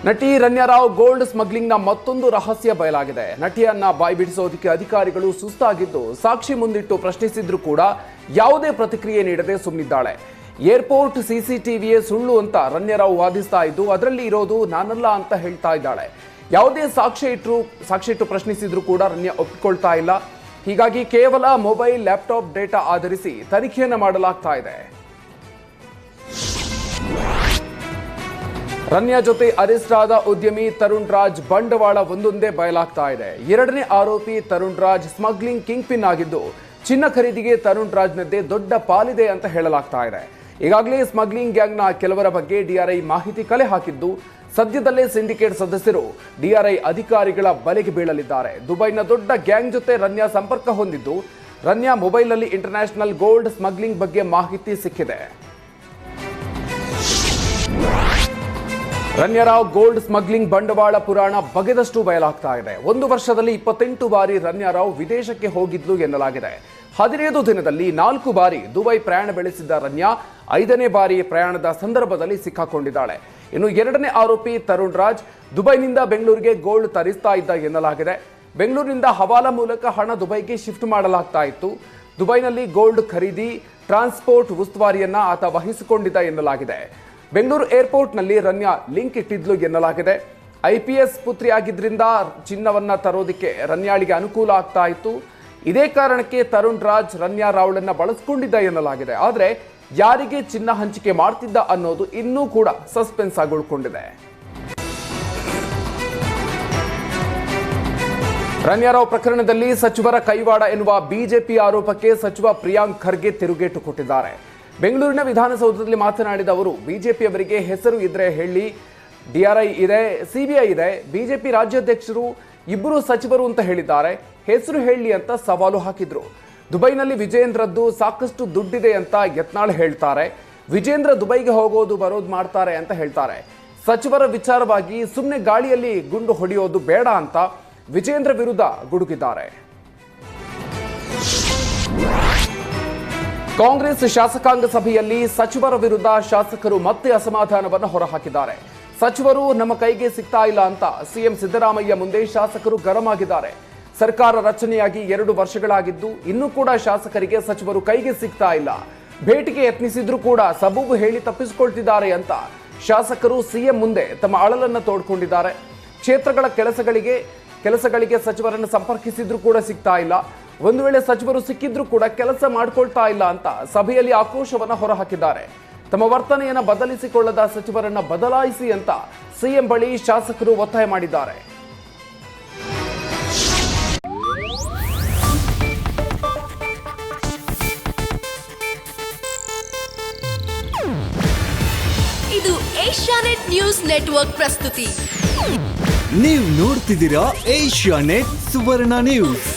ನಟಿ ರನ್ಯಾ ರಾವ್ ಗೋಲ್ಡ್ ಸ್ಮಗ್ಲಿಂಗ್ನ ಮತ್ತೊಂದು ರಹಸ್ಯ ಬಯಲಾಗಿದೆ. ನಟಿಯನ್ನ ಬಾಯ್ಬಿಡಿಸೋದಕ್ಕೆ ಅಧಿಕಾರಿಗಳು ಸುಸ್ತಾಗಿದ್ದು ಸಾಕ್ಷಿ ಮುಂದಿಟ್ಟು ಪ್ರಶ್ನಿಸಿದ್ರು ಕೂಡ ಯಾವುದೇ ಪ್ರತಿಕ್ರಿಯೆ ನೀಡದೆ ಸುಮ್ಮನಿದ್ದಾಳೆ. ಏರ್ಪೋರ್ಟ್ ಸಿಸಿಟಿವಿಯೇ ಸುಳ್ಳು ಅಂತ ರನ್ಯಾ ರಾವ್ ವಾದಿಸ್ತಾ ಇದ್ದು ಅದರಲ್ಲಿ ಇರೋದು ನಾನಲ್ಲ ಅಂತ ಹೇಳ್ತಾ ಇದ್ದಾಳೆ. ಯಾವುದೇ ಸಾಕ್ಷ್ಯ ಇಟ್ಟು ಪ್ರಶ್ನಿಸಿದ್ರು ಕೂಡ ರನ್ಯಾ ಒಪ್ಪಿಕೊಳ್ತಾ ಇಲ್ಲ. ಹೀಗಾಗಿ ಕೇವಲ ಮೊಬೈಲ್ ಲ್ಯಾಪ್ಟಾಪ್ ಡೇಟಾ ಆಧರಿಸಿ ತನಿಖೆಯನ್ನು ಮಾಡಲಾಗ್ತಾ ಇದೆ. ರನ್ಯಾ ಜೊತೆ ಅರೆಸ್ಟ್ ಆದ ಉದ್ಯಮಿ ತರುಣ್ ರಾಜ್ ಬಂಡವಾಳ ಒಂದೊಂದೇ ಬಯಲಾಗ್ತಾ ಇದೆ. ಎರಡನೇ ಆರೋಪಿ Tarun Raj smuggling king pin ಆಗಿದ್ದು ಚಿನ್ನ ಖರೀದಿಗೆ ತರುಣ್ ರಾಜ್ನದ್ದೇ ದೊಡ್ಡ ಪಾಲಿದೆ ಅಂತ ಹೇಳಲಾಗ್ತಾ ಇದೆ. ಈಗಾಗಲೇ ಸ್ಮಗ್ಲಿಂಗ್ ಗ್ಯಾಂಗ್ನ ಕೆಲವರ ಬಗ್ಗೆ ಡಿಆರ್ಐ ಮಾಹಿತಿ ಕಲೆ ಹಾಕಿದ್ದು ಸದ್ಯದಲ್ಲೇ ಸಿಂಡಿಕೇಟ್ ಸದಸ್ಯರು ಡಿಆರ್ಐ ಅಧಿಕಾರಿಗಳ ಬಲೆಗೆ ಬೀಳಲಿದ್ದಾರೆ. ದುಬೈನ ದೊಡ್ಡ ಗ್ಯಾಂಗ್ ಜೊತೆ ರನ್ಯಾ ಸಂಪರ್ಕ ಹೊಂದಿದ್ದು ರನ್ಯಾ ಮೊಬೈಲ್ನಲ್ಲಿ ಇಂಟರ್ನ್ಯಾಷನಲ್ ಗೋಲ್ಡ್ ಸ್ಮಗ್ಲಿಂಗ್ ಬಗ್ಗೆ ಮಾಹಿತಿ ಸಿಕ್ಕಿದೆ. ರನ್ಯಾ ರಾವ್ ಗೋಲ್ಡ್ ಸ್ಮಗ್ಲಿಂಗ್ ಬಂಡವಾಳ ಪುರಾಣ ಬಗೆದಷ್ಟು ಬಯಲಾಗ್ತಾ ಇದೆ. ಒಂದು ವರ್ಷದಲ್ಲಿ 28 ಬಾರಿ ರನ್ಯಾ ರಾವ್ ವಿದೇಶಕ್ಕೆ ಹೋಗಿದ್ಲು ಎನ್ನಲಾಗಿದೆ. 15 ದಿನದಲ್ಲಿ 4 ಬಾರಿ ದುಬೈ ಪ್ರಯಾಣ ಬೆಳೆಸಿದ್ದ ರನ್ಯಾ 5ನೇ ಬಾರಿ ಪ್ರಯಾಣದ ಸಂದರ್ಭದಲ್ಲಿ ಸಿಕ್ಕಾಕೊಂಡಿದ್ದಾಳೆ. ಇನ್ನು ಎರಡನೇ ಆರೋಪಿ ತರುಣ್ ರಾಜ್ ದುಬೈನಿಂದ ಬೆಂಗಳೂರಿಗೆ ಗೋಲ್ಡ್ ತರಿಸ್ತಾ ಇದ್ದ ಎನ್ನಲಾಗಿದೆ. ಬೆಂಗಳೂರಿನಿಂದ ಹವಾಲಾ ಮೂಲಕ ಹಣ ದುಬೈಗೆ ಶಿಫ್ಟ್ ಮಾಡಲಾಗ್ತಾ ಇತ್ತು. ದುಬೈನಲ್ಲಿ ಗೋಲ್ಡ್ ಖರೀದಿ ಟ್ರಾನ್ಸ್ಪೋರ್ಟ್ ಉಸ್ತುವಾರಿಯನ್ನ ಆತ ವಹಿಸಿಕೊಂಡಿದ್ದ ಎನ್ನಲಾಗಿದೆ. ಬೆಂಗಳೂರು ಏರ್ಪೋರ್ಟ್ನಲ್ಲಿ ರನ್ಯಾ ಲಿಂಕ್ ಇಟ್ಟಿದ್ಲು ಎನ್ನಲಾಗಿದೆ. IPS ಪುತ್ರಿ ಆಗಿದ್ರಿಂದ ಚಿನ್ನವನ್ನ ತರೋದಕ್ಕೆ ರನ್ಯಾಳಿಗೆ ಅನುಕೂಲ ಆಗ್ತಾ ಇತ್ತು. ಇದೇ ಕಾರಣಕ್ಕೆ ತರುಣ್ ರಾಜ್ ರನ್ಯಾ ರಾವ್ಳನ್ನ ಬಳಸ್ಕೊಂಡಿದ್ದ ಎನ್ನಲಾಗಿದೆ. ಆದರೆ ಯಾರಿಗೆ ಚಿನ್ನ ಹಂಚಿಕೆ ಮಾಡ್ತಿದ್ದ ಅನ್ನೋದು ಇನ್ನೂ ಕೂಡ ಸಸ್ಪೆನ್ಸ್ ಆಗಿ ಉಳ್ಕೊಂಡಿದೆ. ರನ್ಯಾ ರಾವ್ ಪ್ರಕರಣದಲ್ಲಿ ಸಚಿವರ ಕೈವಾಡ ಎನ್ನುವ ಬಿಜೆಪಿ ಆರೋಪಕ್ಕೆ ಸಚಿವ ಪ್ರಿಯಾಂಕ್ ಖರ್ಗೆ ತಿರುಗೇಟು ಕೊಟ್ಟಿದ್ದಾರೆ. ಬೆಂಗಳೂರಿನ ವಿಧಾನಸೌಧದಲ್ಲಿ ಮಾತನಾಡಿದ ಅವರು ಬಿಜೆಪಿಯವರಿಗೆ ಹೆಸರು ಇದ್ರೆ ಹೇಳಿ, DRI ಇದೆ, CBI ಇದೆ, ಬಿಜೆಪಿ ರಾಜ್ಯಾಧ್ಯಕ್ಷರು ಇಬ್ಬರು ಸಚಿವರು ಅಂತ ಹೇಳಿದ್ದಾರೆ, ಹೆಸರು ಹೇಳಿ ಅಂತ ಸವಾಲು ಹಾಕಿದ್ರು. ದುಬೈನಲ್ಲಿ ವಿಜೇಂದ್ರದ್ದು ಸಾಕಷ್ಟು ದುಡ್ಡಿದೆ ಅಂತ ಯತ್ನಾಳ್ ಹೇಳ್ತಾರೆ. ವಿಜೇಂದ್ರ ದುಬೈಗೆ ಹೋಗೋದು ಬರೋದು ಮಾಡ್ತಾರೆ ಅಂತ ಹೇಳ್ತಾರೆ. ಸಚಿವರ ವಿಚಾರವಾಗಿ ಸುಮ್ಮನೆ ಗಾಳಿಯಲ್ಲಿ ಗುಂಡು ಹೊಡೆಯೋದು ಬೇಡ ಅಂತ ವಿಜೇಂದ್ರ ವಿರುದ್ಧ ಗುಡುಗಿದ್ದಾರೆ. ಕಾಂಗ್ರೆಸ್ ಶಾಸಕಾಂಗ ಸಭೆಯಲ್ಲಿ ಸಚಿವರ ವಿರುದ್ಧ ಶಾಸಕರು ಮತ್ತೆ ಅಸಮಾಧಾನವನ್ನು ಹೊರಹಾಕಿದ್ದಾರೆ. ಸಚಿವರು ನಮ್ಮ ಕೈಗೆ ಸಿಗ್ತಾ ಇಲ್ಲ ಅಂತ ಸಿಎಂ ಸಿದ್ದರಾಮಯ್ಯ ಮುಂದೆ ಶಾಸಕರು ಗರಂ ಆಗಿದ್ದಾರೆ. ಸರ್ಕಾರ ರಚನೆಯಾಗಿ 2 ವರ್ಷಗಳಾಗಿದ್ದು ಇನ್ನೂ ಕೂಡ ಶಾಸಕರಿಗೆ ಸಚಿವರು ಕೈಗೆ ಸಿಗ್ತಾ ಇಲ್ಲ. ಭೇಟಿಗೆ ಯತ್ನಿಸಿದ್ರೂ ಕೂಡ ಸಬೂಬು ಹೇಳಿ ತಪ್ಪಿಸಿಕೊಳ್ತಿದ್ದಾರೆ ಅಂತ ಶಾಸಕರು ಸಿಎಂ ಮುಂದೆ ತಮ್ಮ ಅಳಲನ್ನು ತೋಡ್ಕೊಂಡಿದ್ದಾರೆ. ಕ್ಷೇತ್ರಗಳ ಕೆಲಸಗಳಿಗೆ ಸಚಿವರನ್ನು ಸಂಪರ್ಕಿಸಿದ್ರೂ ಕೂಡ ಸಿಗ್ತಾ ಇಲ್ಲ. ಒಂದು ವೇಳೆ ಸಚಿವರು ಸಿಕ್ಕಿದ್ರೂ ಕೂಡ ಕೆಲಸ ಮಾಡ್ಕೊಳ್ತಾ ಇಲ್ಲ ಅಂತ ಸಭೆಯಲ್ಲಿ ಆಕ್ರೋಶವನ್ನು ಹೊರಹಾಕಿದ್ದಾರೆ. ತಮ್ಮ ವರ್ತನೆಯನ್ನು ಬದಲಿಸಿಕೊಳ್ಳದ ಸಚಿವರನ್ನ ಬದಲಾಯಿಸಿ ಅಂತ ಸಿಎಂ ಬಳಿ ಶಾಸಕರು ಒತ್ತಾಯ ಮಾಡಿದ್ದಾರೆ. ಇದು ಏಷ್ಯಾನೆಟ್ ನ್ಯೂಸ್ ನೆಟ್ವರ್ಕ್ ಪ್ರಸ್ತುತಿ. ನೀವು ನೋಡ್ತಿದ್ದೀರಾ ಏಷ್ಯಾನೆಟ್ ಸುವರ್ಣ ನ್ಯೂಸ್.